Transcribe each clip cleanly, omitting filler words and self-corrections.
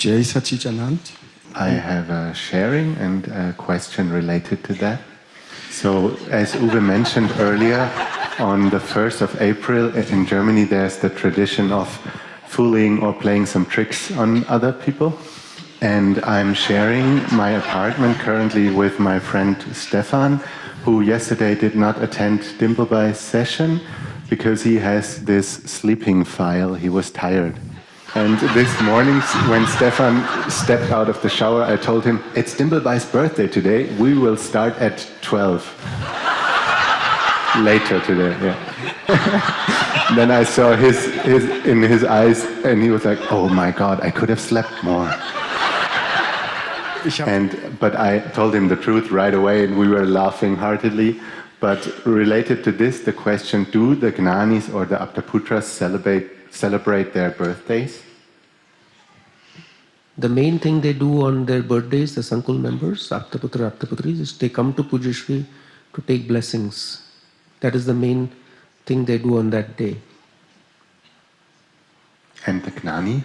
Jai Sachidanand. I have a sharing and a question related to that. So, as Uwe mentioned earlier, on the 1st of April in Germany, there's the tradition of fooling or playing some tricks on other people. And I'm sharing my apartment currently with my friend Stefan, who yesterday did not attend Dimplebai's session because he has this sleeping file. He was tired. And this morning, when Stefan stepped out of the shower, I told him, it's Dimplebai's birthday today. We will start at 12. Later today, yeah. Then I saw his in his eyes, and he was like, oh my God, I could have slept more. But I told him the truth right away, and we were laughing heartedly. But related to this, the question, do the Gnanis or the Aptaputras celebrate their birthdays? The main thing they do on their birthdays, the Sankul members, Aptaputra, Aptaputris, is they come to Pujyashree to take blessings. That is the main thing they do on that day. And the Gnani?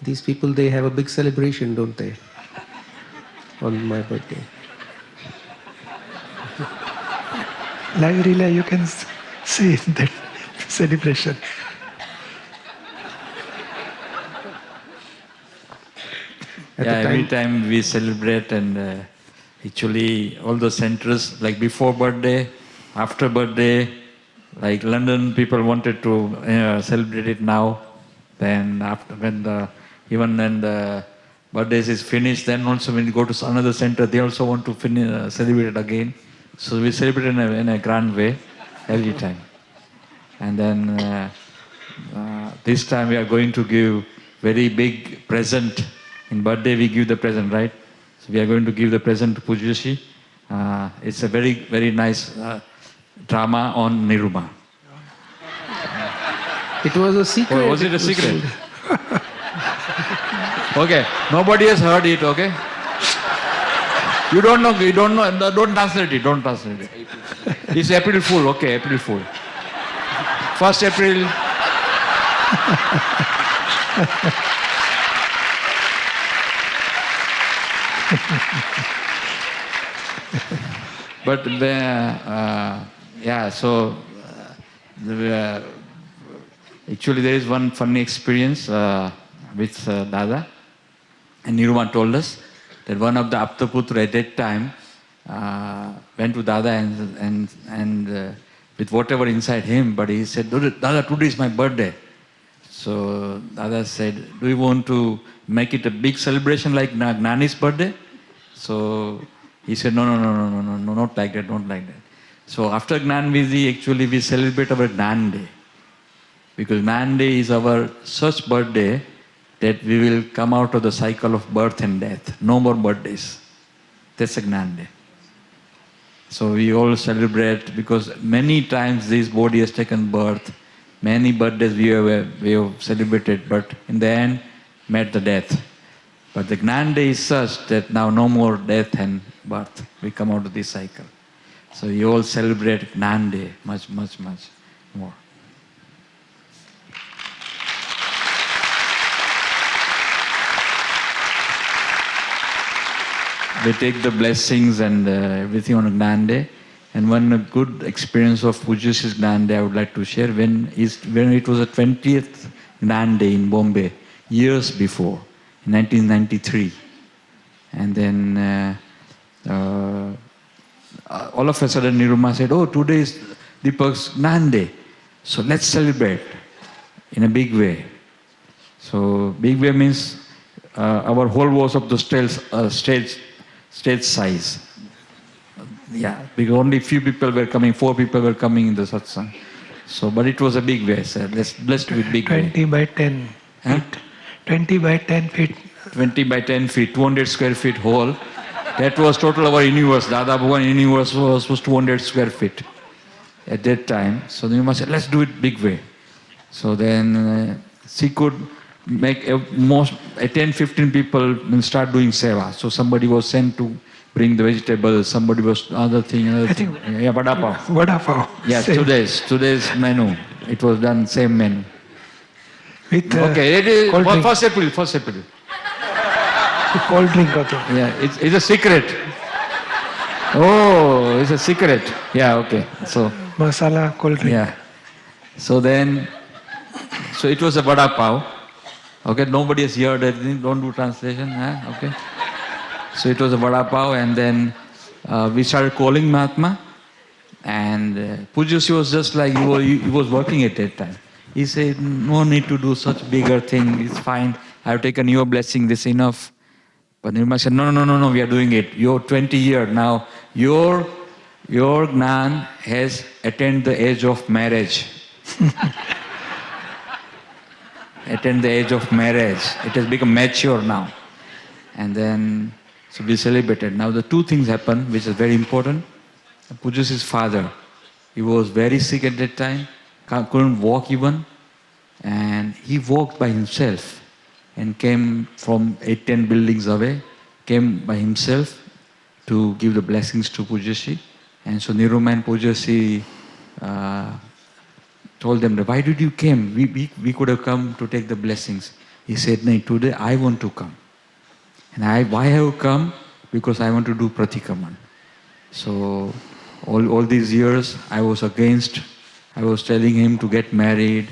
These people, they have a big celebration, don't they? On my birthday. Live you can see that celebration. Every time we celebrate, and actually all the centers, like before birthday, after birthday, like London people wanted to celebrate it now. Then after when the birthdays is finished, then also when you go to another center, they also want to celebrate it again. So we celebrate in a grand way every time. And then this time we are going to give very big present. In birthday we give the present, right? So we are going to give the present to Pujyashree. It's a very, very nice drama on Niruma. It was a secret. Oh, was it a secret? Okay, nobody has heard it, okay? You don't know, don't translate it, It's April Fool, okay, April Fool. 1st April. But actually there is one funny experience with Dada. And Niruma told us that one of the Aptaputra at that time went to Dada and with whatever inside him, but he said, Dada, today is my birthday. So Dada said, do you want to make it a big celebration like Gnani's birthday? So he said, no, not like that, not like that. So after Gnan Vidhi, actually we celebrate our Gnan Day. Because Gnan Day is our such birthday that we will come out of the cycle of birth and death. No more birthdays. That's a Gnan Day. So we all celebrate because many times this body has taken birth. Many birthdays we have celebrated, but in the end met the death. But the Gnan Day is such that now no more death and birth. We come out of this cycle. So you all celebrate Gnan Day much, much, much more. We take the blessings and everything on a Gnan Day. And one good experience of Pujyashree's Gnan Day I would like to share when it was the 20th Gnan Day in Bombay, years before, in 1993. And then all of a sudden Niruma said, oh, today is Deepak's Gnan Day. So let's celebrate in a big way. So big way means our whole was of the stage size. Yeah, because only few people were coming, 4 people were coming in the satsang. So, but it was a big way, sir. Let's do it big 20 way. by 10 feet. 20 by 10 feet. 20 by 10 feet, 200 square feet whole. That was total our universe. Dada Bhagwan universe was 200 square feet at that time. So then you must say, let's do it big way. So then she could make most 10-15 people start doing seva. So somebody was sent to bring the vegetables, somebody was other thing. Yeah, vada pav. Vada pav. Yes, today's menu. It was done same menu. With Okay, it is cold drink. first April. Cold drink also. Yeah, it's a secret. Oh, it's a secret. Yeah, okay. So, Masala cold drink. yeah. So it was a vada pav. Okay, nobody has heard anything. Don't do translation. Huh? Okay. So it was a vada pav, and then we started calling Mahatma. And Pujyashree was just like he was working at that time. He said, "No need to do such bigger thing. It's fine. I've taken your blessing. This enough." But Nirma said, "No. We are doing it. You're 20 years now. Your Gnan has attained the age of marriage. Attained the age of marriage. It has become mature now." And then, so we celebrated. Now the two things happened, which is very important. Pujyashree's father, he was very sick at that time, couldn't walk even, and he walked by himself and came from 8-10 buildings away, came by himself to give the blessings to Pujyashree. And so Niruma and Pujyashree told them, "Why did you come? We could have come to take the blessings." He said, "No, today I want to come. And why I have come? Because I want to do Pratikaman." So all these years I was telling him to get married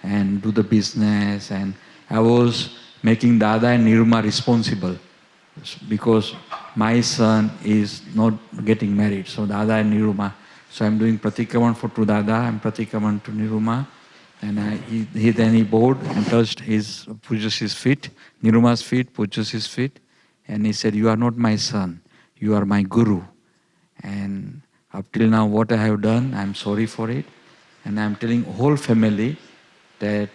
and do the business, and I was making Dada and Niruma responsible because my son is not getting married. So Dada and Niruma. So I'm doing Pratikaman to Dada and Pratikaman to Niruma. And he bowed and touched his Pujyashree's feet, Niruma's feet, Pujyashree's feet. And he said, "You are not my son, you are my guru. And up till now what I have done, I'm sorry for it. And I'm telling whole family that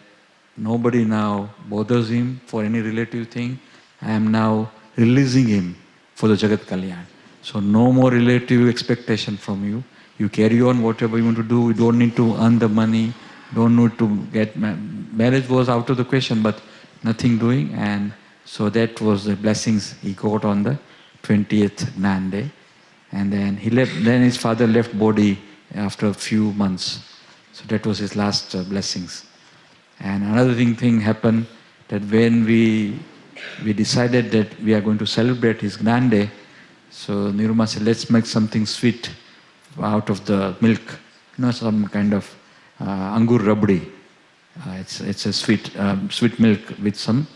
nobody now bothers him for any relative thing. I am now releasing him for the Jagat Kalyan. So no more relative expectation from you. You carry on whatever you want to do. You don't need to earn the money. Don't need to get marriage was out of the question, but nothing doing." And so that was the blessings he got on the 20th Gnan day. And then he left. Then his father left body after a few months. So that was his last blessings. And another thing happened, that when we decided that we are going to celebrate his Gnan day, so Niruma said, "Let's make something sweet out of the milk, some kind of angur rabdi. It's a sweet milk with some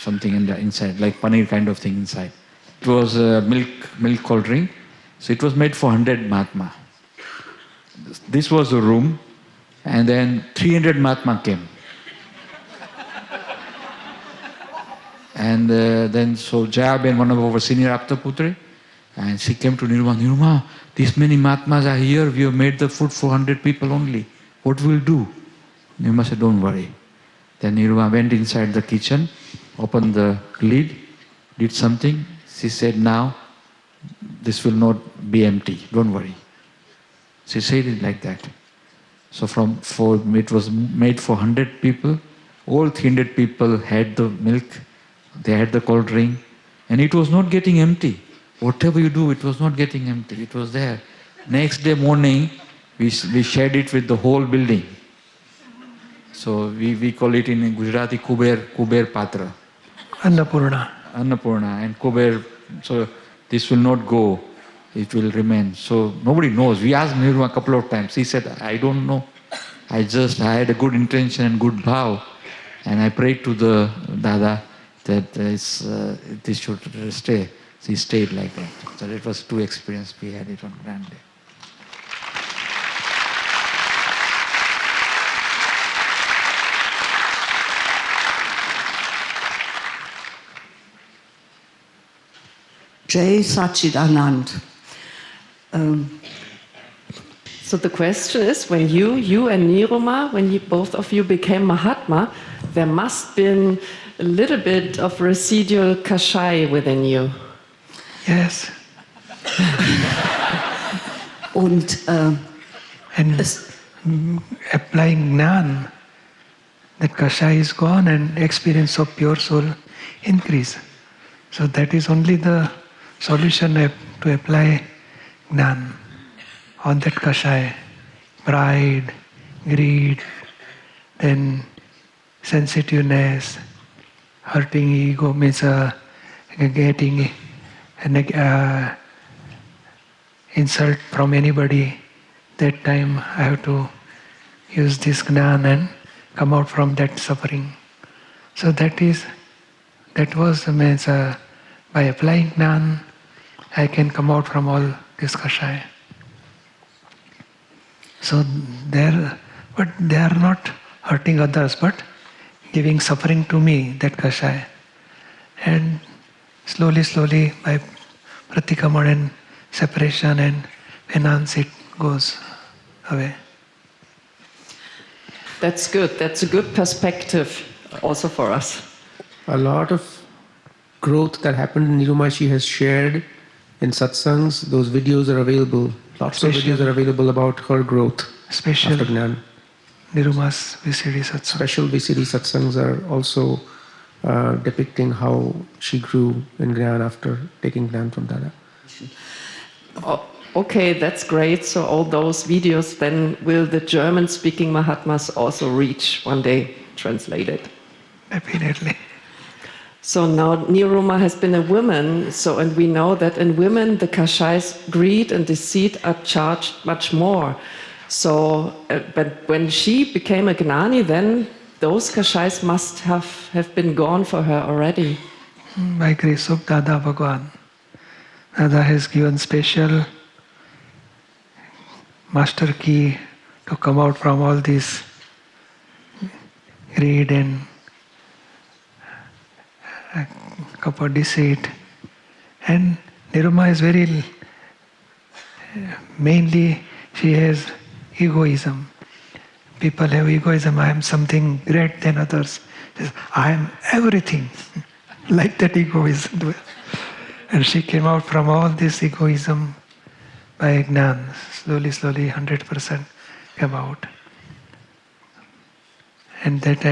something inside, like paneer kind of thing inside." It was a milk cold drink. So it was made for 100 Mahatma. This was the room, and then 300 Mahatma came. And then so Jayaben, one of our senior Aptaputri, and she came to Niruma. "Niruma, these many Mahatmas are here. We have made the food for 100 people only. What will do?" Niruma said, "Don't worry." Then Niruma went inside the kitchen, opened the lid, did something. She said, "Now, this will not be empty. Don't worry." She said it like that. So it was made for 100 people. All 300 people had the milk. They had the cold drink. And it was not getting empty. Whatever you do, it was not getting empty. It was there. Next day morning, we shared it with the whole building. So we call it in Gujarati Kuber Patra. Annapurna. Annapurna and Kuber. So this will not go. It will remain. So nobody knows. We asked Niruma a couple of times. He said, "I don't know. I had a good intention and good vow. And I prayed to the Dada that this should stay." So he stayed like that. So it was two experiences we had it on Grand Day. Jai Sachidanand. So the question is, when you and Niruma, both of you became Mahatma, there must been a little bit of residual kashai within you. Yes. Und And applying Gnan, that kashai is gone and experience of pure soul increase. So that is only the solution to apply Gnan on that kashai. Pride, greed, then sensitiveness, hurting ego, means getting insult from anybody. That time I have to use this Gnan and come out from that suffering. So that was means by applying Gnan, I can come out from all this Kashaya. So they are not hurting others, but giving suffering to me, that Kashaya. And slowly, by pratikraman and separation and penance, it goes away. That's good. That's a good perspective also for us. A lot of growth that happened in Niruma she has shared in satsangs. Those videos are available. Lots of videos are available about her growth Special after Gnan. Niruma's VCD Satsang. Special VCD satsangs are also depicting how she grew in Gnan after taking Gnan from Dada. Oh, okay, that's great. So all those videos then will the German-speaking Mahatmas also reach one day, translated? Definitely. So now Niruma has been a woman, and we know that in women the Kashais, greed and deceit, are charged much more. So, but when she became a Gnani, then those Kashais must have been gone for her already. By grace of Dada Bhagwan, Dada has given special master key to come out from all this greed and copper deceit. And Niruma is very, mainly she has egoism. People have egoism, I am something great than others. I am everything. Like that egoism. And she came out from all this egoism by Gnan. Slowly, 100% came out. And that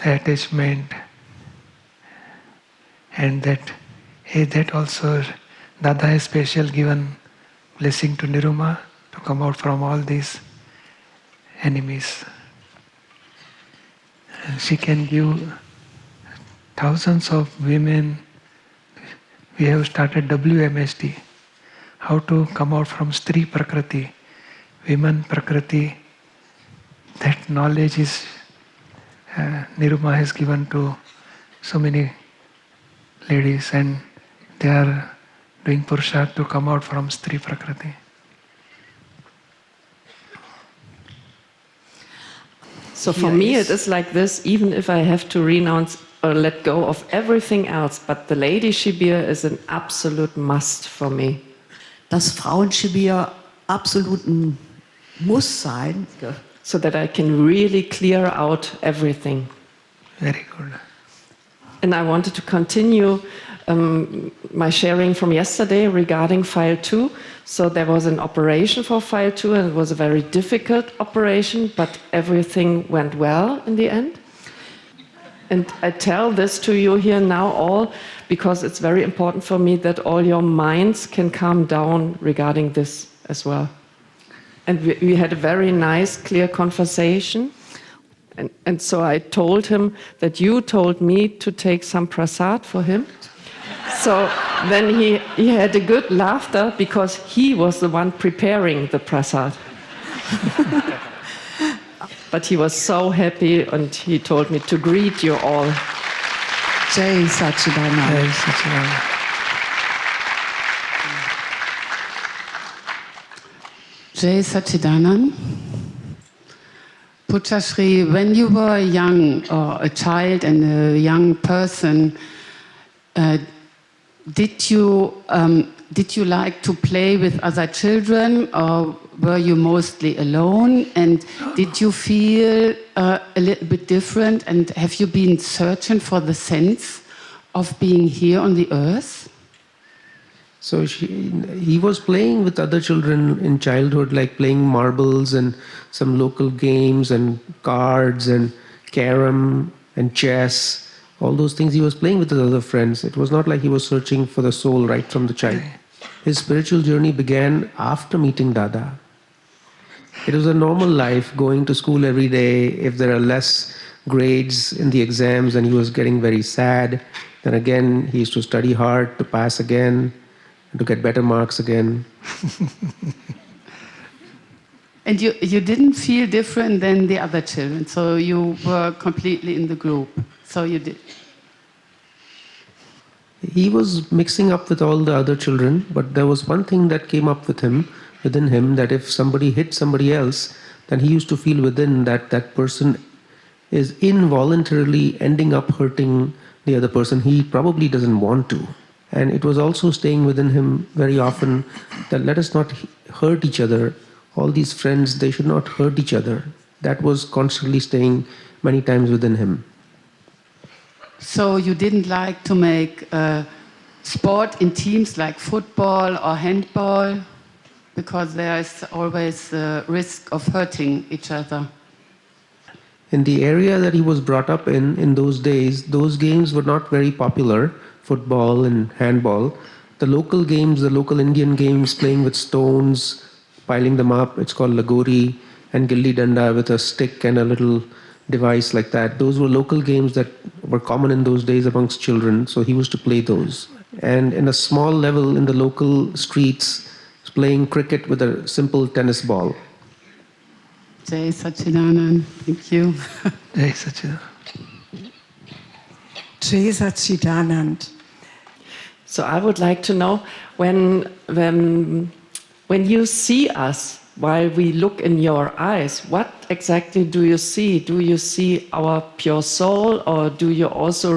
attachment, and that also Dada has special given blessing to Niruma to come out from all these enemies. And she can give thousands of women. We have started WMSD, how to come out from Stri Prakriti, women Prakriti. That knowledge is Niruma has given to so many ladies, and they are doing Purusharth to come out from Stri Prakriti. So for me it is like this, even if I have to renounce or let go of everything else, but the Lady Shibir is an absolute must for me. Das Frauenschibir absolut ein Muss sein. So that I can really clear out everything. Very good. And I wanted to continue my sharing from yesterday regarding file 2. So there was an operation for file 2, and it was a very difficult operation, but everything went well in the end. And I tell this to you here now all because it's very important for me that all your minds can calm down regarding this as well. And we had a very nice, clear conversation. And so I told him that you told me to take some prasad for him. So then he had a good laughter because he was the one preparing the prasad. But he was so happy and he told me to greet you all. Jai Satchidanand. Jai Satchidanand. Jai Satchidanand. Pujyashree, when you were young, or a child and a young person, did you like to play with other children, or were you mostly alone? And did you feel a little bit different? And have you been searching for the sense of being here on the earth? So he was playing with other children in childhood, like playing marbles and some local games and cards and carom and chess. All those things he was playing with his other friends. It was not like he was searching for the soul right from the child. His spiritual journey began after meeting Dada. It was a normal life, going to school every day. If there are less grades in the exams and he was getting very sad. Then again, he used to study hard to pass again, to get better marks again. And you didn't feel different than the other children, so you were completely in the group. So you did. He was mixing up with all the other children, but there was one thing that came up within him, that if somebody hit somebody else, then he used to feel within that that person is involuntarily ending up hurting the other person. He probably doesn't want to. And it was also staying within him very often that let us not hurt each other. All these friends, they should not hurt each other. That was constantly staying many times within him. So you didn't like to make sport in teams like football or handball, because there is always the risk of hurting each other. In the area that he was brought up in those days, those games were not very popular, football and handball. The local games, the local Indian games, playing with stones, piling them up, it's called lagori, and gilli danda with a stick and a little device like that. Those were local games that were common in those days amongst children, so he used to play those. And in a small level in the local streets, playing cricket with a simple tennis ball. Jai Satchidanand, thank you. Jai Satchidanand. Jai Satchidanand. So I would like to know when you see us, while we look in your eyes, what exactly do you see? Do you see our pure soul, or do you also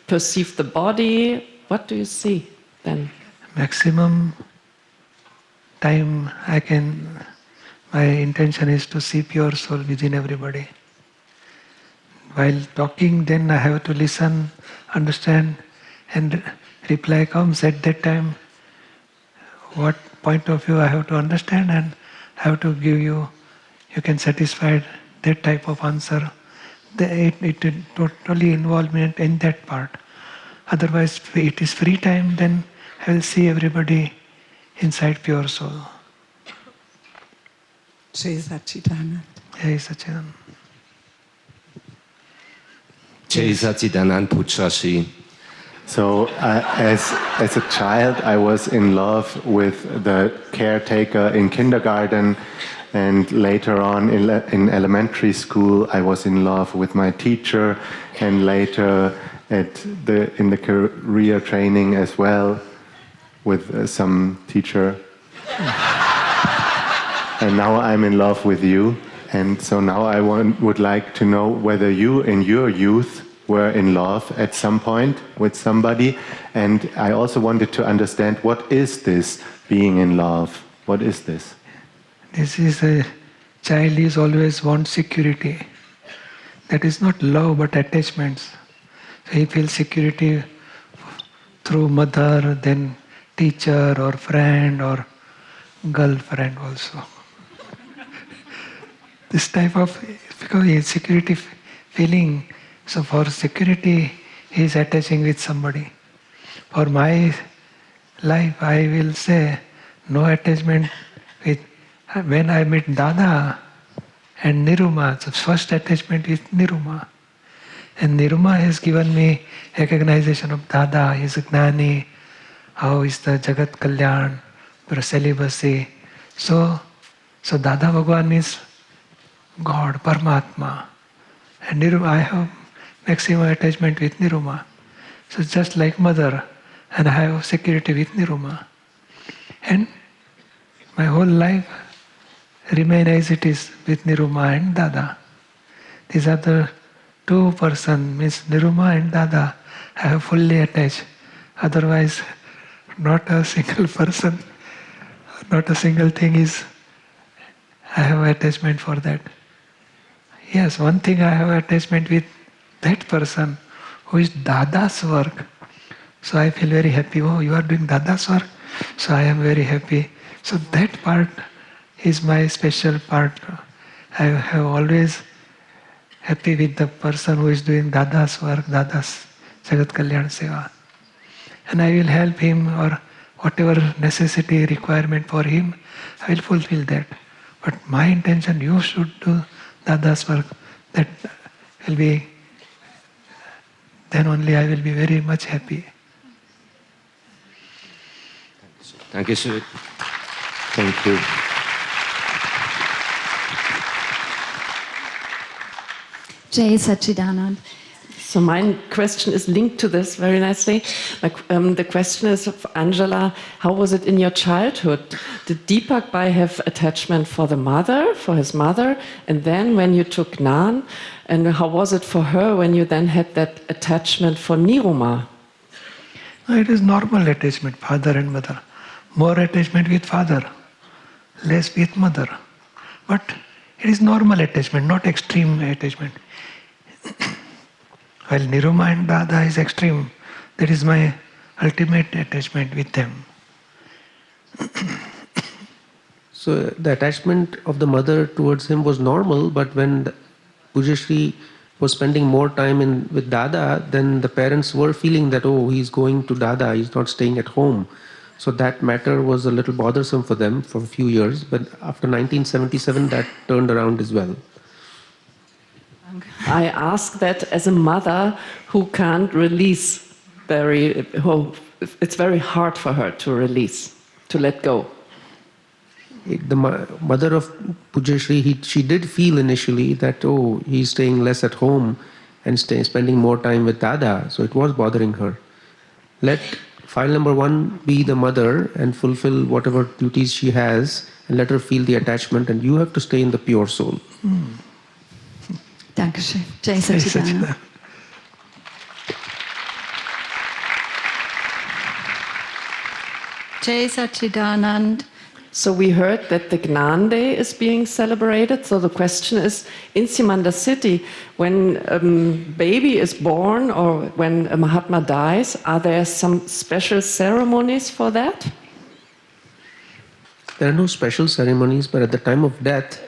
perceive the body? What do you see then? Maximum time my intention is to see pure soul within everybody. While talking, then I have to listen, understand, and reply comes at that time. What point of view I have to understand and have to give you can satisfy that type of answer. It totally involvement in that part. Otherwise, it is free time, then I will see everybody inside pure soul. Jai Satchidanand. Jai Satchidanand. Jai Satchidanand Pujyashree. So, as a child, I was in love with the caretaker in kindergarten, and later on in elementary school, I was in love with my teacher, and later in the career training as well with some teacher. And now I'm in love with you, and so now I would like to know whether you, in your youth, were in love at some point with somebody, and I also wanted to understand, what is this being in love? What is this? This is a child is always wants security. That is not love but attachments. So he feels security through mother, then teacher or friend or girlfriend also. This type of, because he has security feeling, so for security he is attaching with somebody. For my life I will say no attachment with, when I met Dada and Niruma, so first attachment with Niruma. And Niruma has given me recognition of Dada, he is a Gnani, how is the Jagat Kalyan, for celibacy. So Dada Bhagwan is God, Paramatma. And Niruma, I have maximum attachment with Niruma. So just like mother, and I have security with Niruma. And my whole life remain as it is with Niruma and Dada. These are the two persons, means Niruma and Dada, I have fully attached. Otherwise, not a single person, not a single thing is, I have attachment for that. Yes, one thing I have attachment with that person who is Dada's work. So I feel very happy. Oh, you are doing Dada's work? So I am very happy. So that part is my special part. I have always happy with the person who is doing Dada's work, Dada's Jagat Kalyan Seva. And I will help him, or whatever necessity, requirement for him, I will fulfill that. But my intention, you should do Dada's work. That will be, then only I will be very much happy. Thank you, sir. Thank you. Jai Satchidanand. So my question is linked to this very nicely. The question is of Angela, how was it in your childhood? Did Deepakbhai have attachment for the mother, for his mother? And then when you took Gnan, and how was it for her when you then had that attachment for Niruma? It is normal attachment, father and mother. More attachment with father, less with mother. But it is normal attachment, not extreme attachment. While Niruma and Dada is extreme, that is my ultimate attachment with them. So the attachment of the mother towards him was normal, but when Pujyashree was spending more time with Dada, then the parents were feeling that, oh, he's going to Dada, he's not staying at home. So that matter was a little bothersome for them for a few years, but after 1977 that turned around as well. I ask that as a mother who can't release it's very hard for her to release, to let go. The mother of Pujyashree, she did feel initially that, oh, he's staying less at home and spending more time with Dada, so it was bothering her. Let file number 1 be the mother and fulfill whatever duties she has and let her feel the attachment, and you have to stay in the pure soul. Dankeschön. Jai Satchidanand. Jai Satchidanand. So we heard that the Gnan Day is being celebrated. So the question is, in Simanda city, when a baby is born or when a Mahatma dies, are there some special ceremonies for that? There are no special ceremonies, but at the time of death,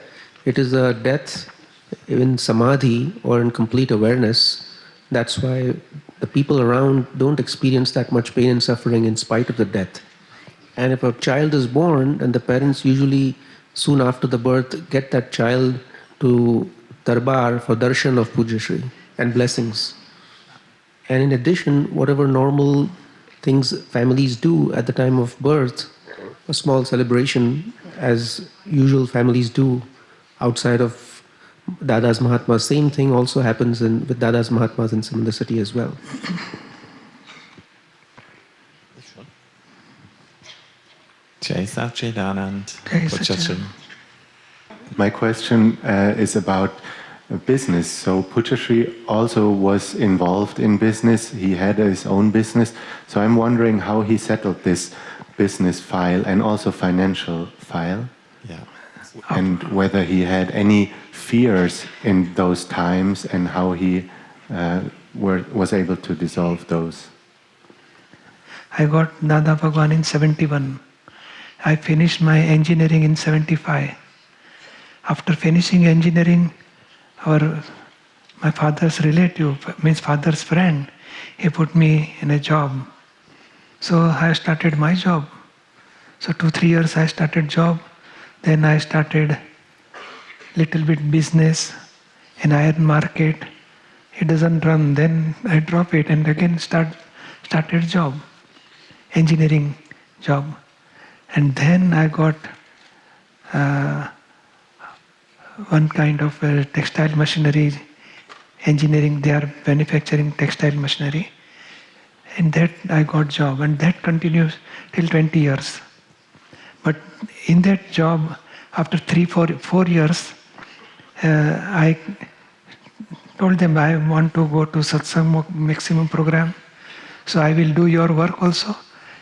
it is a death in samadhi or in complete awareness. That's why the people around don't experience that much pain and suffering in spite of the death. And if a child is born, and the parents usually soon after the birth get that child to darbar for darshan of Pujyashree and blessings. And in addition, whatever normal things families do at the time of birth, a small celebration as usual families do outside of Dada's Mahatmas, same thing also happens with Dada's Mahatmas in Simanda city as well. Jai Satchidanand. My question is about business. So Pujyashree also was involved in business. He had his own business. So I'm wondering how he settled this business file and also financial file. Yeah. And whether he had any fears in those times and how he was able to dissolve those. I got Dada Bhagwan in 71. I finished my engineering in 75. After finishing engineering, my father's relative, means father's friend, he put me in a job. So I started my job. So 2-3 years I started job. Then I started little bit business in iron market. It doesn't run. Then I drop it and again started job, engineering job. And then I got one kind of textile machinery engineering. They are manufacturing textile machinery. And that I got job, and that continues till 20 years. But in that job, after 4 years, I told them I want to go to Satsang Maximum program. So I will do your work also,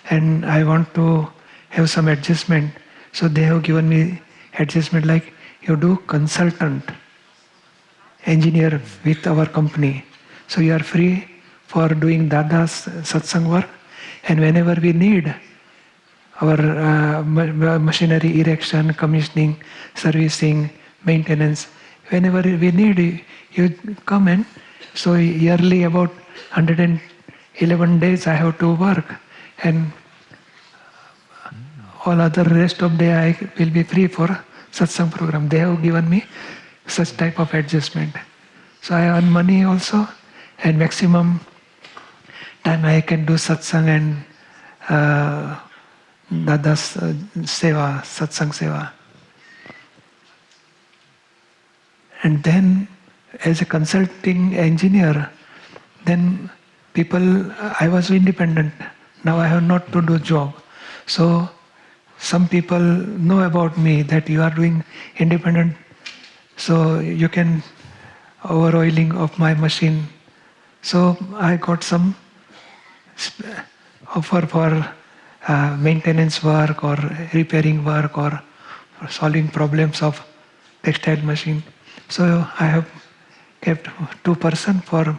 and I want to have some adjustment. So they have given me adjustment like you do consultant engineer with our company. So you are free for doing Dada's satsang work, and whenever we need our machinery erection, commissioning, servicing, maintenance, whenever we need, you come in. So yearly about 111 days I have to work, and all other rest of day I will be free for satsang program. They have given me such type of adjustment. So I earn money also, and maximum time I can do satsang and Dada's seva, satsang seva. And then, as a consulting engineer, then I was independent. Now I have not to do job. So some people know about me that you are doing independent, so you can over-oiling of my machine. So I got some offer for maintenance work or repairing work or solving problems of textile machine. So I have kept 2 persons for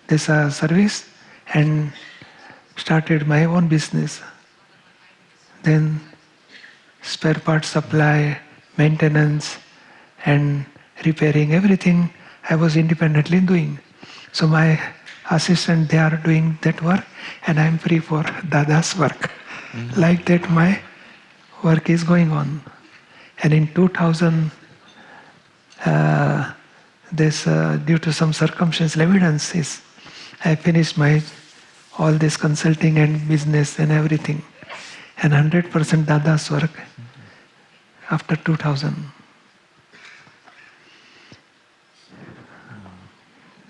this service and started my own business. Then spare parts supply, maintenance and repairing, everything I was independently doing. So my assistant, they are doing that work and I am free for Dada's work. Like that my work is going on. And in 2000, due to some circumstantial evidences, I finished all this consulting and business and everything. And 100% Dada's work after 2000.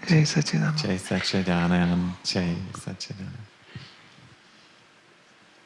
Jai Sachidanand. Jai Sachidanand. Jai Sachidanand.